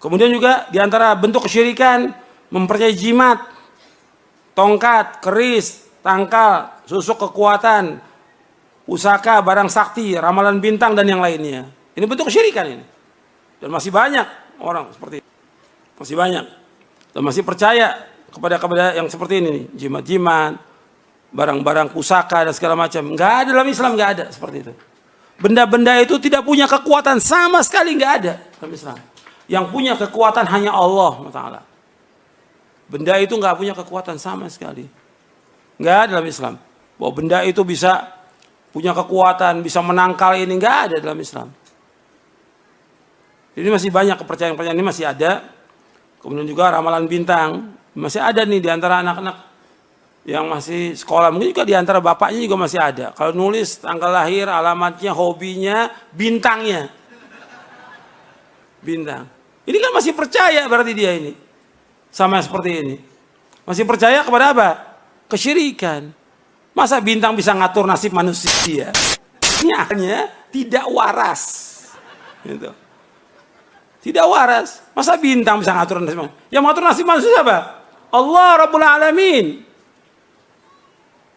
Kemudian juga diantara bentuk kesyirikan mempercayai jimat, tongkat, keris, tangkal, susuk kekuatan, pusaka, barang sakti, ramalan bintang dan yang lainnya. Ini bentuk kesyirikan ini. Dan masih banyak orang seperti ini. Masih banyak. Dan masih percaya kepada yang seperti ini nih, jimat-jimat, barang-barang pusaka dan segala macam. Enggak ada dalam Islam, enggak ada seperti itu. Benda-benda itu tidak punya kekuatan sama sekali, enggak ada dalam Islam. Yang punya kekuatan hanya Allah Taala. Benda itu enggak punya kekuatan sama sekali. Enggak ada dalam Islam. Bahwa benda itu bisa punya kekuatan, bisa menangkal ini, enggak ada dalam Islam. Ini masih banyak kepercayaan-kepercayaan ini masih ada. Kemudian juga ramalan bintang masih ada nih di antara anak-anak yang masih sekolah. Mungkin juga di antara bapaknya juga masih ada. Kalau nulis tanggal lahir, alamatnya, hobinya, bintangnya. Bintang. Ini kan masih percaya berarti dia ini. Sama seperti ini. Masih percaya kepada apa? Kesyirikan. Masa bintang bisa ngatur nasib manusia? Ini akhirnya tidak waras. Gitu. Tidak waras. Masa bintang bisa ngatur nasib manusia? Yang mengatur nasib manusia siapa? Allah Rabbul Alamin.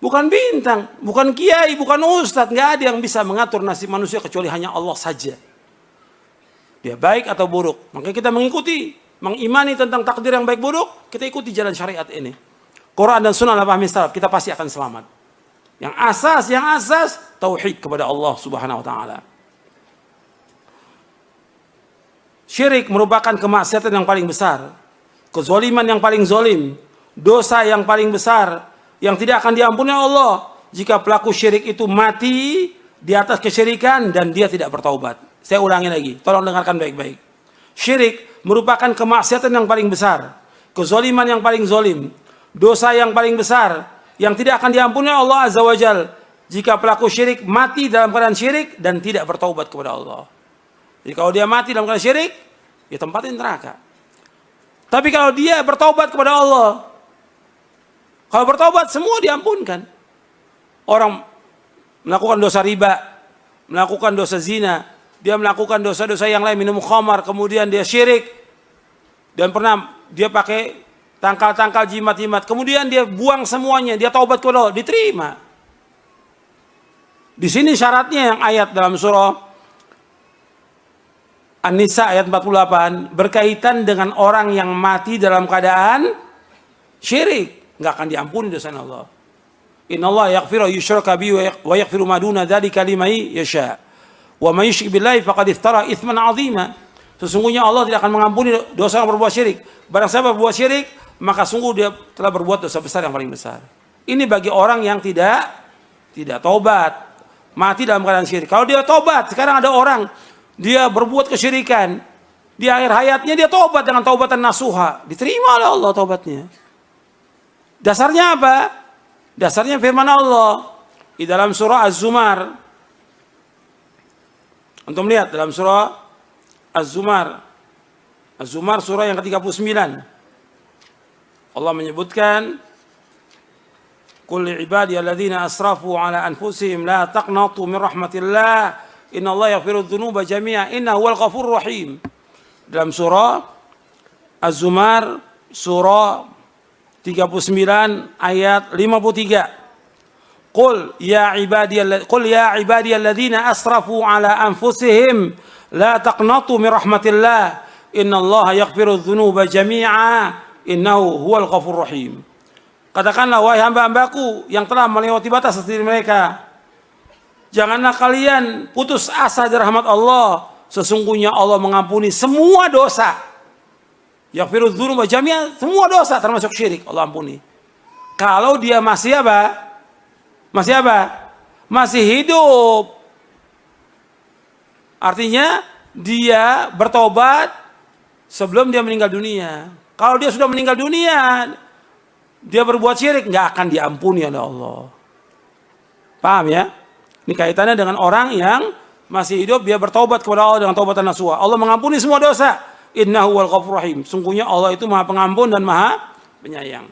Bukan bintang, bukan kiai, bukan ustadz. Nggak ada yang bisa mengatur nasib manusia kecuali hanya Allah saja. Dia baik atau buruk. Makanya kita mengikuti, mengimani tentang takdir yang baik buruk, kita ikuti jalan syariat ini. Quran dan sunnah ala fahmi salaf, kita pasti akan selamat. Yang asas tauhid kepada Allah Subhanahu wa taala. Syirik merupakan kemaksiatan yang paling besar, kezaliman yang paling zalim, dosa yang paling besar yang tidak akan diampuni Allah jika pelaku syirik itu mati di atas kesyirikan dan dia tidak bertaubat. Saya ulangi lagi, tolong dengarkan baik-baik. Syirik merupakan kemaksiatan yang paling besar, kezaliman yang paling zalim, dosa yang paling besar yang tidak akan diampuni Allah Azza wa Jal jika pelaku syirik mati dalam keadaan syirik dan tidak bertaubat kepada Allah. Jadi kalau dia mati dalam keadaan syirik, ya tempatnya neraka. Tapi kalau dia bertaubat kepada Allah, kalau bertaubat semua diampunkan. Orang melakukan dosa riba, melakukan dosa zina, dia melakukan dosa-dosa yang lain, minum khamar, kemudian dia syirik, dan pernah dia pakai tangkal-tangkal jimat-jimat, kemudian dia buang semuanya, dia taubat kepada Allah, diterima. Di sini syaratnya yang ayat dalam surah An-Nisa ayat 48 berkaitan dengan orang yang mati dalam keadaan syirik, nggak akan diampuni dosanya Allah. Innallaha yaghfiru yushraka bihi wa yaghfiru ma duna dzalika liman yasha. Wa may yusyrik billahi faqad iftara itsman 'azima. Sesungguhnya Allah tidak akan mengampuni dosa yang berbuat syirik. Barang siapa berbuat syirik, maka sungguh dia telah berbuat dosa besar yang paling besar. Ini bagi orang yang tidak taubat, mati dalam keadaan syirik. Kalau dia taubat, sekarang ada orang dia berbuat kesyirikan, di akhir hayatnya dia taubat dengan taubatan nasuha, diterima oleh Allah taubatnya. Dasarnya apa? Dasarnya firman Allah di dalam surah Az-Zumar. Antum lihat dalam surah Az-Zumar. Az-Zumar surah yang ke-39. Allah menyebutkan, "Qul li'ibadiyalladzina asrafu 'ala anfusihim la taqnatu min rahmatillah. Innallaha yaghfiru dzunuba jami'a innahu huwal ghafurur rahim." Dalam surah Az-Zumar surah 39 ayat 53. Qul ya ibadiyalladzina asrafu 'ala anfusihim la taqnatu min rahmatillah. Innallaha yaghfiru dzunuba jami'a innahu huwal ghafurur rahim. Katakanlah wahai hamba-hambaku yang telah melewati batas diri mereka, janganlah kalian putus asa dari rahmat Allah. Sesungguhnya Allah mengampuni semua dosa. Yaghfiru dzunuba jami'an, semua dosa termasuk syirik Allah ampuni. Kalau dia masih apa? Masih hidup. Artinya dia bertobat sebelum dia meninggal dunia. Kalau dia sudah meninggal dunia, dia berbuat syirik, nggak akan diampuni oleh Allah. Paham ya? Ini kaitannya dengan orang yang masih hidup, dia bertaubat kepada Allah dengan taubatan nasuha. Allah mengampuni semua dosa. Innahu wal ghafurur rahim. Sungguhnya Allah itu Maha Pengampun dan Maha Penyayang.